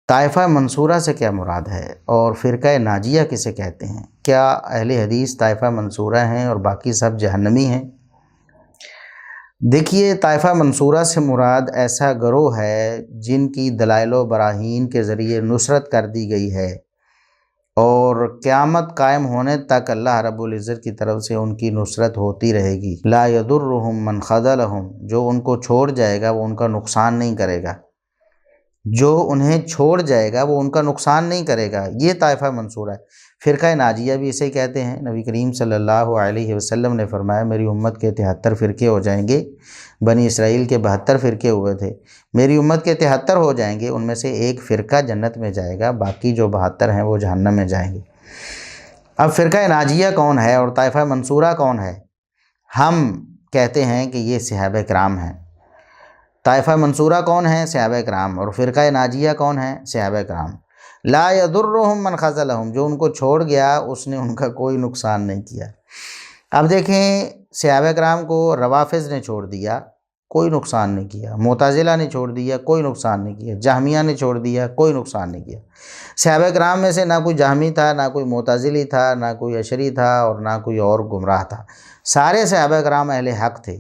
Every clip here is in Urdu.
طائفہ منصورہ سے کیا مراد ہے اور فرقہ ناجیہ کسے کہتے ہیں؟ کیا اہل حدیث طائفہ منصورہ ہیں اور باقی سب جہنمی ہیں؟ دیکھیے، طائفہ منصورہ سے مراد ایسا گروہ ہے جن کی دلائل و براہین کے ذریعے نصرت کر دی گئی ہے اور قیامت قائم ہونے تک اللہ رب العزت کی طرف سے ان کی نصرت ہوتی رہے گی۔ لا یضرهم من خذلهم، جو ان کو چھوڑ جائے گا وہ ان کا نقصان نہیں کرے گا، جو انہیں چھوڑ جائے گا وہ ان کا نقصان نہیں کرے گا۔ یہ طائفہ منصورہ ہے۔ فرقہ ناجیہ بھی اسے کہتے ہیں۔ نبی کریم صلی اللہ علیہ وسلم نے فرمایا میری امت کے 73 فرقے ہو جائیں گے۔ بنی اسرائیل کے 72 فرقے ہوئے تھے، میری امت کے 73 ہو جائیں گے، ان میں سے ایک فرقہ جنت میں جائے گا، باقی جو 72 ہیں وہ جہنم میں جائیں گے۔ اب فرقہ ناجیہ کون ہے اور طائفہ منصورہ کون ہے؟ ہم کہتے ہیں کہ یہ صحابہ کرام ہیں۔ طائفہ منصورہ کون ہیں؟ صحابہ کرام۔ اور فرقہ ناجیہ کون ہیں؟ صحابہ کرام۔ لا یضرهم من خذلهم، جو ان کو چھوڑ گیا اس نے ان کا کوئی نقصان نہیں کیا۔ اب دیکھیں، صحابہ کرام کو روافض نے چھوڑ دیا، کوئی نقصان نہیں کیا۔ معتزلہ نے چھوڑ دیا، کوئی نقصان نہیں کیا۔ جہمیہ نے چھوڑ دیا، کوئی نقصان نہیں کیا۔ صحابہ کرام میں سے نہ کوئی جہمی تھا، نہ کوئی معتزلی تھا، نہ کوئی اشعری تھا اور نہ کوئی اور گمراہ تھا۔ سارے صحابہ کرام اہل حق تھے۔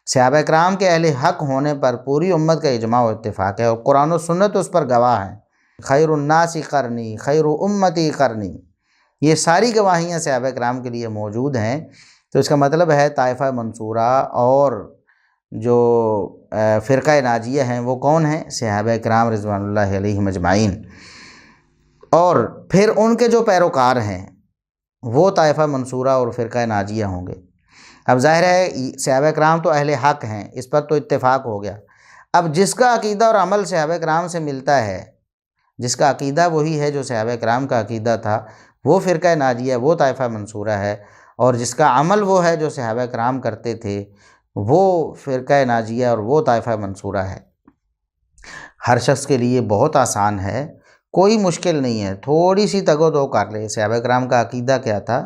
صحابہ کرام کے اہل حق ہونے پر پوری امت کا اجماع و اتفاق ہے اور قرآن و سنت اس پر گواہ ہیں۔ خیر الناس قرنی، خیر امتی قرنی، یہ ساری گواہیاں صحابہ کرام کے لیے موجود ہیں۔ تو اس کا مطلب ہے طائفہ منصورہ اور جو فرقہ ناجیہ ہیں وہ کون ہیں؟ صحابہ کرام رضوان اللہ علیہم اجمعین، اور پھر ان کے جو پیروکار ہیں وہ طائفہ منصورہ اور فرقہ ناجیہ ہوں گے۔ اب ظاہر ہے صحابہ کرام تو اہل حق ہیں، اس پر تو اتفاق ہو گیا۔ اب جس کا عقیدہ اور عمل صحابہ کرام سے ملتا ہے، جس کا عقیدہ وہی ہے جو صحابہ کرام کا عقیدہ تھا، وہ فرقہ ناجیہ، وہ طائفہ منصورہ ہے، اور جس کا عمل وہ ہے جو صحابہ کرام کرتے تھے، وہ فرقہ ناجیہ اور وہ طائفہ منصورہ ہے۔ ہر شخص کے لیے بہت آسان ہے، کوئی مشکل نہیں ہے، تھوڑی سی تگ و دو کر لے۔ صحابہ کرام کا عقیدہ کیا تھا؟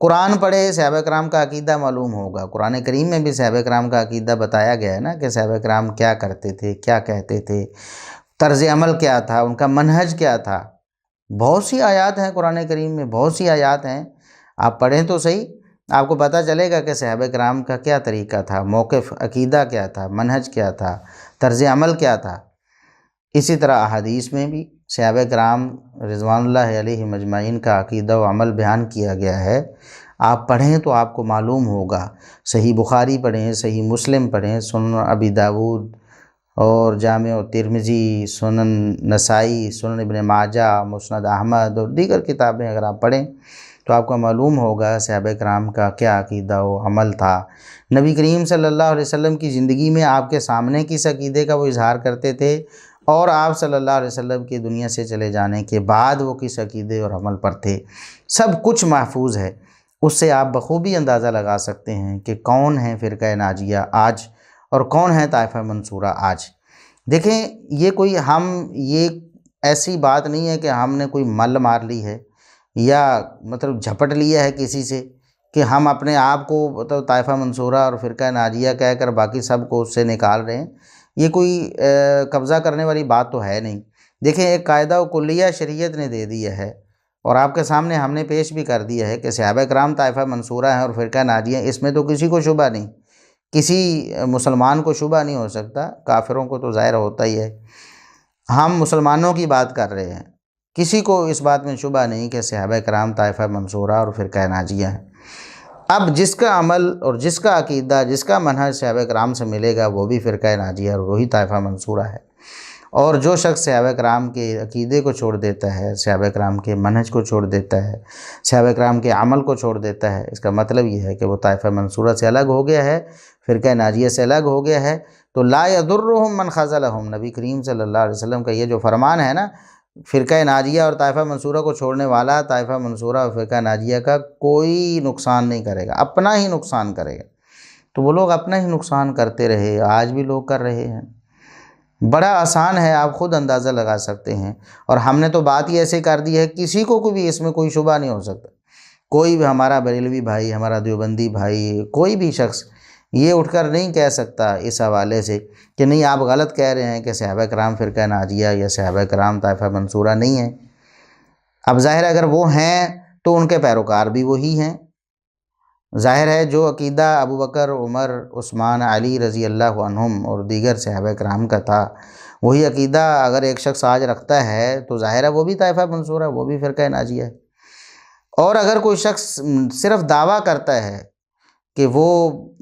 قرآن پڑھے، صحابہ کرام کا عقیدہ معلوم ہوگا۔ قرآن کریم میں بھی صحابہ کرام کا عقیدہ بتایا گیا ہے نا، کہ صحابہ کرام کیا کرتے تھے، کیا کہتے تھے، طرز عمل کیا تھا، ان کا منہج کیا تھا۔ بہت سی آیات ہیں قرآن کریم میں، بہت سی آیات ہیں، آپ پڑھیں تو صحیح، آپ کو پتہ چلے گا کہ صحابہ کرام کا کیا طریقہ تھا، موقف، عقیدہ کیا تھا، منہج کیا تھا، طرز عمل کیا تھا۔ اسی طرح احادیث میں بھی صحابہ کرام رضوان اللہ علیہم اجمعین کا عقیدہ و عمل بیان کیا گیا ہے۔ آپ پڑھیں تو آپ کو معلوم ہوگا۔ صحیح بخاری پڑھیں، صحیح مسلم پڑھیں، سنن ابی داود اور جامع ترمذی، سنن نسائی، سنن ابن ماجہ، مسند احمد اور دیگر کتابیں اگر آپ پڑھیں تو آپ کو معلوم ہوگا صحابہ کرام کا کیا عقیدہ و عمل تھا۔ نبی کریم صلی اللہ علیہ وسلم کی زندگی میں آپ کے سامنے کس عقیدے کا وہ اظہار کرتے تھے، اور آپ صلی اللہ علیہ وسلم کی دنیا سے چلے جانے کے بعد وہ کس عقیدے اور عمل پر تھے، سب کچھ محفوظ ہے۔ اس سے آپ بخوبی اندازہ لگا سکتے ہیں کہ کون ہے فرقہ ناجیہ آج اور کون ہے طائفہ منصورہ آج۔ دیکھیں، یہ ایسی بات نہیں ہے کہ ہم نے کوئی مل مار لی ہے یا مطلب جھپٹ لیا ہے کسی سے کہ ہم اپنے آپ کو مطلب طائفہ منصورہ اور فرقہ ناجیہ کہہ کر باقی سب کو اس سے نکال رہے ہیں۔ یہ کوئی قبضہ کرنے والی بات تو ہے نہیں۔ دیکھیں، ایک قاعدہ و کلیہ شریعت نے دے دیا ہے اور آپ کے سامنے ہم نے پیش بھی کر دیا ہے کہ صحابہ کرام طائفہ منصورہ ہیں اور فرقہ ناجیہ ہیں۔ اس میں تو کسی کو شبہ نہیں، کسی مسلمان کو شبہ نہیں ہو سکتا، کافروں کو تو ظاہر ہوتا ہی ہے۔ ہم مسلمانوں کی بات کر رہے ہیں، کسی کو اس بات میں شبہ نہیں کہ صحابہ کرام طائفہ منصورہ اور فرقہ ناجیہ ہیں۔ اب جس کا عمل اور جس کا عقیدہ، جس کا منہج صحابہ کرام سے ملے گا وہ بھی فرقہ ناجیہ اور وہی طائفہ منصورہ ہے۔ اور جو شخص صحابہ کرام کے عقیدے کو چھوڑ دیتا ہے، صحابہ کرام کے منہج کو چھوڑ دیتا ہے، صحابہ کرام کے عمل کو چھوڑ دیتا ہے، اس کا مطلب یہ ہے کہ وہ طائفہ منصورہ سے الگ ہو گیا ہے، فرقہ ناجیہ سے الگ ہو گیا ہے۔ تو لا یضرهم من خذلهم، نبی کریم صلی اللہ علیہ وسلم کا یہ جو فرمان ہے نا، فرقہ ناجیہ اور طائفہ منصورہ کو چھوڑنے والا طائفہ منصورہ اور فرقہ ناجیہ کا کوئی نقصان نہیں کرے گا، اپنا ہی نقصان کرے گا۔ تو وہ لوگ اپنا ہی نقصان کرتے رہے، آج بھی لوگ کر رہے ہیں۔ بڑا آسان ہے، آپ خود اندازہ لگا سکتے ہیں، اور ہم نے تو بات ہی ایسے کر دی ہے کسی کو بھی اس میں کوئی شبہ نہیں ہو سکتا۔ کوئی بھی ہمارا بریلوی بھائی، ہمارا دیوبندی بھائی، کوئی بھی شخص یہ اٹھ کر نہیں کہہ سکتا اس حوالے سے کہ نہیں آپ غلط کہہ رہے ہیں کہ صحابہ کرام فرقہ ناجیہ یا صحابہ کرام طائفہ منصورہ نہیں ہیں۔ اب ظاہر ہے اگر وہ ہیں تو ان کے پیروکار بھی وہی ہیں۔ ظاہر ہے جو عقیدہ ابو بکر، عمر، عثمان، علی رضی اللہ عنہم اور دیگر صحابہ کرام کا تھا، وہی عقیدہ اگر ایک شخص آج رکھتا ہے تو ظاہر ہے وہ بھی طائفہ منصورہ، وہ بھی فرقہ ناجیہ ہے۔ اور اگر کوئی شخص صرف دعویٰ کرتا ہے کہ وہ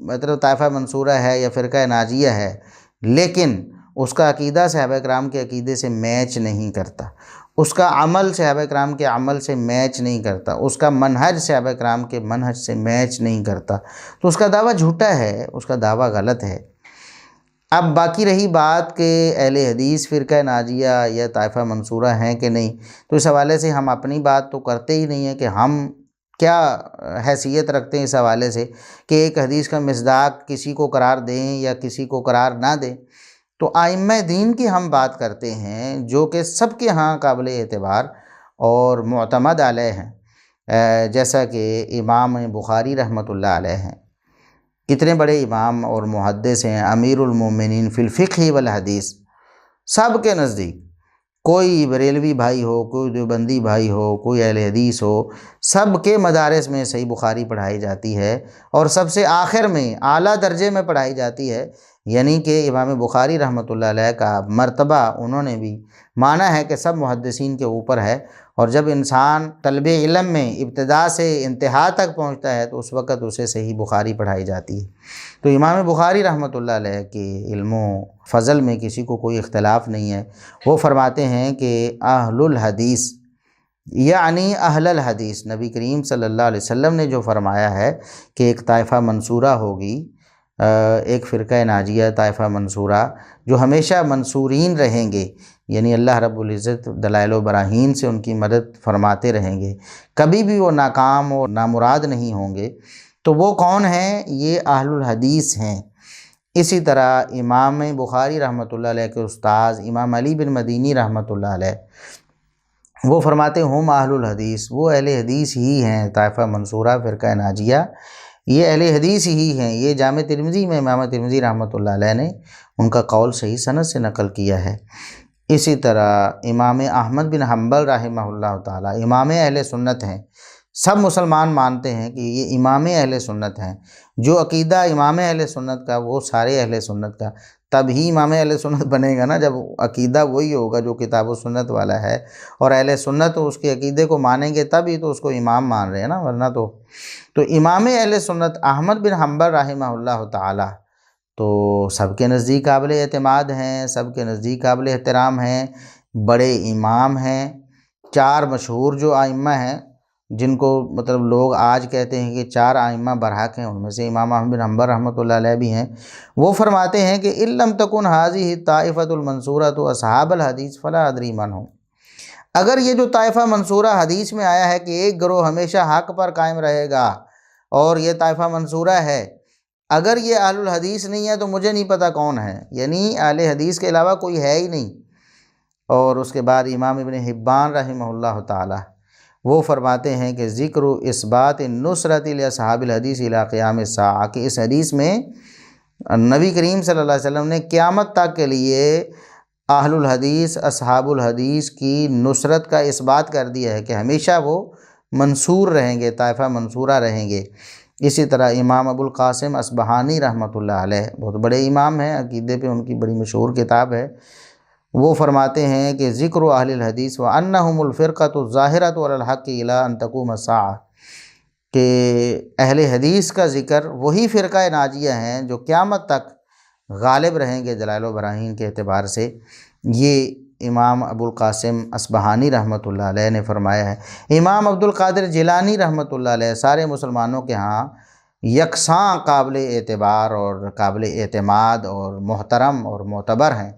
مطلب طائفہ منصورہ ہے یا فرقہ ناجیہ ہے، لیکن اس کا عقیدہ صحابہ کرام کے عقیدے سے میچ نہیں کرتا، اس کا عمل صحابہ کرام کے عمل سے میچ نہیں کرتا، اس کا منہج صحابہ کرام کے منہج سے میچ نہیں کرتا، تو اس کا دعویٰ جھوٹا ہے، اس کا دعویٰ غلط ہے۔ اب باقی رہی بات کہ اہل حدیث فرقہ ناجیہ یا طائفہ منصورہ ہیں کہ نہیں، تو اس حوالے سے ہم اپنی بات تو کرتے ہی نہیں ہیں کہ ہم کیا حیثیت رکھتے ہیں اس حوالے سے کہ ایک حدیث کا مصداق کسی کو قرار دیں یا کسی کو قرار نہ دیں۔ تو ائمہ دین کی ہم بات کرتے ہیں جو کہ سب کے ہاں قابل اعتبار اور معتمد علیہ ہیں، جیسا کہ امام بخاری رحمۃ اللہ علیہ ہیں۔ کتنے بڑے امام اور محدث ہیں، امیر المومنین فی الفقہ والحدیث، سب کے نزدیک کوئی بریلوی بھائی ہو، کوئی دیوبندی بھائی ہو، کوئی اہل حدیث ہو، سب کے مدارس میں صحیح بخاری پڑھائی جاتی ہے، اور سب سے آخر میں اعلیٰ درجے میں پڑھائی جاتی ہے، یعنی کہ امام بخاری رحمۃ اللہ علیہ کا مرتبہ انہوں نے بھی مانا ہے کہ سب محدثین کے اوپر ہے، اور جب انسان طلب علم میں ابتدا سے انتہا تک پہنچتا ہے تو اس وقت اسے صحیح بخاری پڑھائی جاتی ہے۔ تو امام بخاری رحمۃ اللہ علیہ کے علم و فضل میں کسی کو کوئی اختلاف نہیں ہے۔ وہ فرماتے ہیں کہ اہل الحدیث یعنی اہل الحدیث، نبی کریم صلی اللہ علیہ وسلم نے جو فرمایا ہے کہ ایک طائفہ منصورہ ہوگی، ایک فرقہ ناجیہ طائفہ منصورہ جو ہمیشہ منصورین رہیں گے، یعنی اللہ رب العزت دلائل و براہین سے ان کی مدد فرماتے رہیں گے، کبھی بھی وہ ناکام اور نامراد نہیں ہوں گے، تو وہ کون ہیں؟ یہ اہل الحدیث ہیں۔ اسی طرح امام بخاری رحمۃ اللہ علیہ کے استاذ امام علی بن مدینی رحمۃ اللہ علیہ وہ فرماتے ہم اہل الحدیث، وہ اہل حدیث ہی ہیں، طائفہ منصورہ فرقہ ناجیہ یہ اہل حدیث ہی ہیں۔ یہ جامع ترمذی میں امام ترمذی رحمۃ اللہ علیہ نے ان کا قول صحیح سند سے نقل کیا ہے۔ اسی طرح امام احمد بن حنبل رحمہ اللہ تعالی امام اہل سنت ہیں، سب مسلمان مانتے ہیں کہ یہ امام اہل سنت ہیں۔ جو عقیدہ امام اہل سنت کا وہ سارے اہل سنت کا، تب ہی امام اہل سنت بنے گا نا، جب عقیدہ وہی ہوگا جو کتاب و سنت والا ہے، اور اہل سنت اس کے عقیدے کو مانیں گے تب ہی تو اس کو امام مان رہے ہیں نا، ورنہ تو امام اہل سنت احمد بن حنبل رحمہ اللہ تعالی تو سب کے نزدیک قابل اعتماد ہیں، سب کے نزدیک قابل احترام ہیں، بڑے امام ہیں۔ چار مشہور جو ائمہ ہیں جن کو مطلب لوگ آج کہتے ہیں کہ چار ائمہ برحق ہیں، ان میں سے امام احمد بن حنبل رحمۃ اللہ علیہ بھی ہیں۔ وہ فرماتے ہیں کہ ان لم تکن هذه الطائفة المنصورة اصحاب الحدیث فلا ادری من هم، اگر یہ جو طائفہ منصورہ حدیث میں آیا ہے کہ ایک گروہ ہمیشہ حق پر قائم رہے گا اور یہ طائفہ منصورہ ہے، اگر یہ اہل الحدیث نہیں ہے تو مجھے نہیں پتہ کون ہے، یعنی اہل حدیث کے علاوہ کوئی ہے ہی نہیں۔ اور اس کے بعد امام ابن حبان رحمہ اللہ تعالی وہ فرماتے ہیں کہ ذکر اثبات نصرت لاصحاب الحدیث الی قیام الساعہ، کہ اس حدیث میں نبی کریم صلی اللہ علیہ وسلم نے قیامت تک کے لیے اہل الحدیث اصحاب الحدیث کی نصرت کا اثبات کر دیا ہے کہ ہمیشہ وہ منصور رہیں گے، طائفہ منصورہ رہیں گے۔ اسی طرح امام ابو القاسم اصبہانی رحمۃ اللہ علیہ بہت بڑے امام ہیں، عقیدے پہ ان کی بڑی مشہور کتاب ہے، وہ فرماتے ہیں کہ ذکر اہل الحدیث وانہم الفرقۃ الظاہرۃ علی الحق الی ان تقوم الساعہ، کہ اہل حدیث کا ذکر وہی فرقہ ناجیہ ہیں جو قیامت تک غالب رہیں گے دلائل و براہین کے اعتبار سے۔ یہ امام ابو القاسم اصبہانی رحمۃ اللہ علیہ نے فرمایا ہے۔ امام عبد القادر جیلانی رحمۃ اللہ علیہ سارے مسلمانوں کے ہاں یکساں قابل اعتبار اور قابل اعتماد اور محترم اور معتبر ہیں۔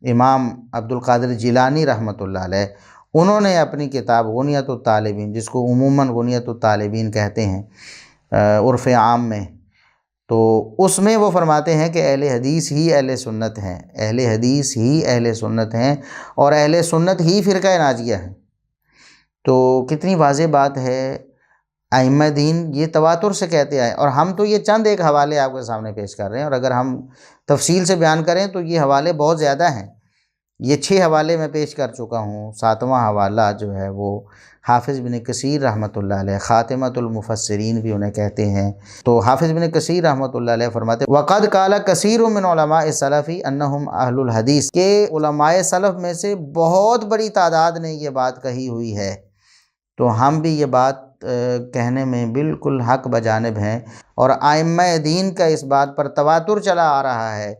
امام عبد القادر جیلانی رحمۃ اللہ علیہ انہوں نے اپنی کتاب غنیۃ الطالبین، جس کو عموماً غنیۃ الطالبین کہتے ہیں عرف عام میں، تو اس میں وہ فرماتے ہیں کہ اہل حدیث ہی اہل سنت ہیں، اہل حدیث ہی اہل سنت ہیں، اور اہل سنت ہی فرقہ ناجیہ ہیں۔ تو کتنی واضح بات ہے، ائمہ دین یہ تواتر سے کہتے آئے، اور ہم تو یہ چند ایک حوالے آپ کے سامنے پیش کر رہے ہیں، اور اگر ہم تفصیل سے بیان کریں تو یہ حوالے بہت زیادہ ہیں۔ یہ 6 حوالے میں پیش کر چکا ہوں، 7واں حوالہ جو ہے وہ حافظ بن کثیر رحمۃ اللہ علیہ، خاتمۃ المفسرین بھی انہیں کہتے ہیں۔ تو حافظ بن کثیر رحمۃ اللہ علیہ فرماتے ہیں وَقَدْ قَالَ كَثِيرٌ مِّنْ عُلَمَاءِ السَّلَفِ أَنَّهُمْ أَهْلُ الْحَدِيثِ، کہ علماء سلف میں سے بہت بڑی تعداد نے یہ بات کہی ہوئی ہے، تو ہم بھی یہ بات کہنے میں بالکل حق بجانب ہیں، اور ائمہ دین کا اس بات پر تواتر چلا آ رہا ہے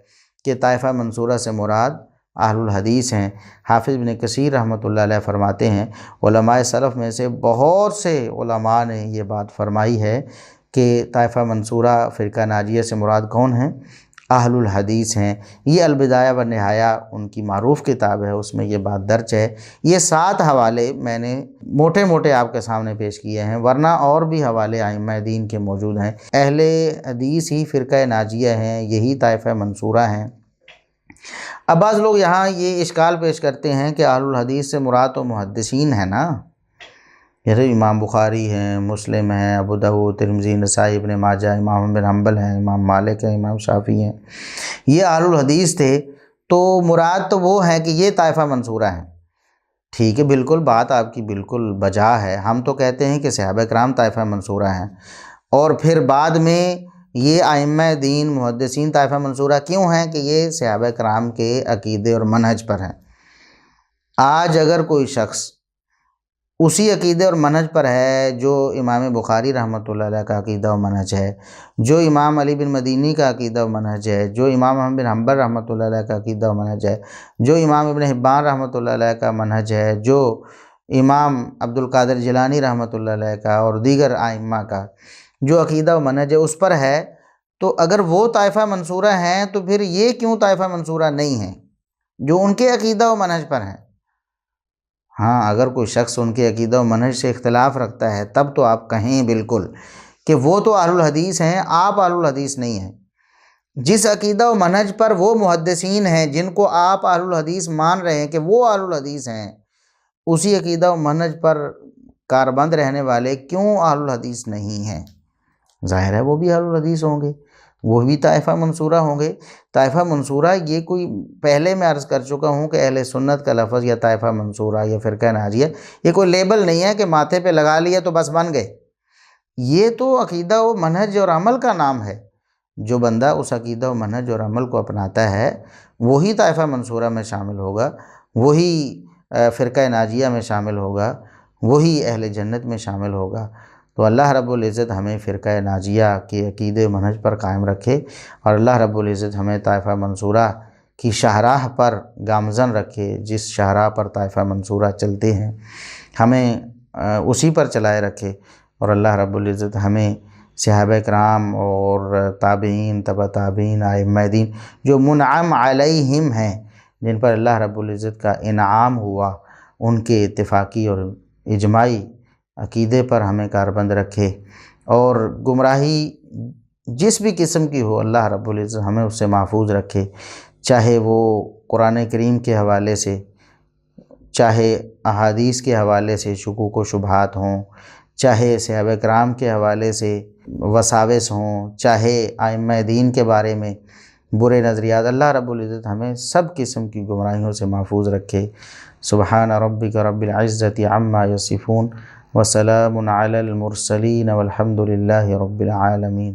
کہ طائفہ منصورہ سے مراد اہل الحدیث ہیں۔ حافظ بن کثیر رحمۃ اللہ علیہ فرماتے ہیں علماء سلف میں سے بہت سے علماء نے یہ بات فرمائی ہے کہ طائفہ منصورہ فرقہ ناجیہ سے مراد کون ہیں؟ اہل الحدیث ہیں۔ یہ البدایہ و نہایہ ان کی معروف کتاب ہے، اس میں یہ بات درج ہے۔ یہ 7 حوالے میں نے موٹے موٹے آپ کے سامنے پیش کیے ہیں، ورنہ اور بھی حوالے ائمہ دین کے موجود ہیں۔ اہل حدیث ہی فرقہ ناجیہ ہیں، یہی طائفہ منصورہ ہیں۔ اب بعض لوگ یہاں یہ اشکال پیش کرتے ہیں کہ اہل الحدیث سے مراد تو محدثین ہیں نا، جیسے امام بخاری ہیں، مسلم ہیں، ابو داؤد، ترمذی، نسائی، ابن ماجہ، امام بن حنبل ہیں، امام مالک ہیں، امام شافعی ہیں، یہ اہل الحدیث تھے، تو مراد تو وہ ہیں کہ یہ طائفہ منصورہ ہیں۔ ٹھیک ہے، بالکل بات آپ کی بالکل بجا ہے۔ ہم تو کہتے ہیں کہ صحابہ کرام طائفہ منصورہ ہیں، اور پھر بعد میں یہ ائمہ دین محدثین طائفہ منصورہ کیوں ہیں کہ یہ صحابہ کرام کے عقیدے اور منہج پر ہیں۔ آج اگر کوئی شخص اسی عقیدے اور منہج پر ہے جو امام بخاری رحمۃ اللہ علیہ کا عقیدہ و منہج ہے، جو امام علی بن مدینی کا عقیدہ و منہج ہے، جو امام احمد بن حنبل رحمۃ اللہ علیہ کا عقیدہ و منہج ہے، جو امام ابن حبان رحمۃ اللہ علیہ کا منہج ہے، جو امام عبد القادر جیلانی رحمۃ اللہ علیہ کا اور دیگر ائمہ کا جو عقیدہ و منہج ہے اس پر ہے، تو اگر وہ طائفہ منصورہ ہیں تو پھر یہ کیوں طائفہ منصورہ نہیں ہیں جو ان کے عقیدہ و منہج پر ہیں؟ ہاں، اگر کوئی شخص ان کے عقیدہ و منہج سے اختلاف رکھتا ہے تب تو آپ کہیں بالکل کہ وہ تو اہل الحدیث ہیں، آپ اہل الحدیث نہیں ہیں۔ جس عقیدہ و منہج پر وہ محدثین ہیں جن کو آپ اہل الحدیث مان رہے ہیں کہ وہ اہل الحدیث ہیں، اسی عقیدہ و منہج پر کاربند رہنے والے کیوں اہل الحدیث نہیں ہیں؟ ظاہر ہے وہ بھی اہل الحدیث ہوں گے، وہ بھی طائفہ منصورہ ہوں گے۔ طائفہ منصورہ یہ کوئی، پہلے میں عرض کر چکا ہوں کہ اہل سنت کا لفظ یا طائفہ منصورہ یا فرقہ ناجیہ یہ کوئی لیبل نہیں ہے کہ ماتھے پہ لگا لیا تو بس بن گئے۔ یہ تو عقیدہ و منہج اور عمل کا نام ہے۔ جو بندہ اس عقیدہ و منہج اور عمل کو اپناتا ہے وہی طائفہ منصورہ میں شامل ہوگا، وہی فرقہ ناجیہ میں شامل ہوگا، وہی اہل جنت میں شامل ہوگا۔ تو اللہ رب العزت ہمیں فرقہ ناجیہ کے عقیدے منہج پر قائم رکھے، اور اللہ رب العزت ہمیں طائفہ منصورہ کی شاہراہ پر گامزن رکھے، جس شاہراہ پر طائفہ منصورہ چلتے ہیں ہمیں اسی پر چلائے رکھے، اور اللہ رب العزت ہمیں صحابہ کرام اور تابعین، تبع تابعین، ائمہ دین جو منعم علیہم ہیں، جن پر اللہ رب العزت کا انعام ہوا، ان کے اتفاقی اور اجماعی عقیدے پر ہمیں کاربند رکھے، اور گمراہی جس بھی قسم کی ہو اللہ رب العزت ہمیں اس سے محفوظ رکھے، چاہے وہ قرآن کریم کے حوالے سے، چاہے احادیث کے حوالے سے شکوک و شبہات ہوں، چاہے صحابہ کرام کے حوالے سے وساوس ہوں، چاہے ائمہ دین کے بارے میں برے نظریات، اللہ رب العزت ہمیں سب قسم کی گمراہیوں سے محفوظ رکھے۔ سبحان ربک رب العزت عما یصفون وسلام علی المرسلین والحمد للہ رب العالمین۔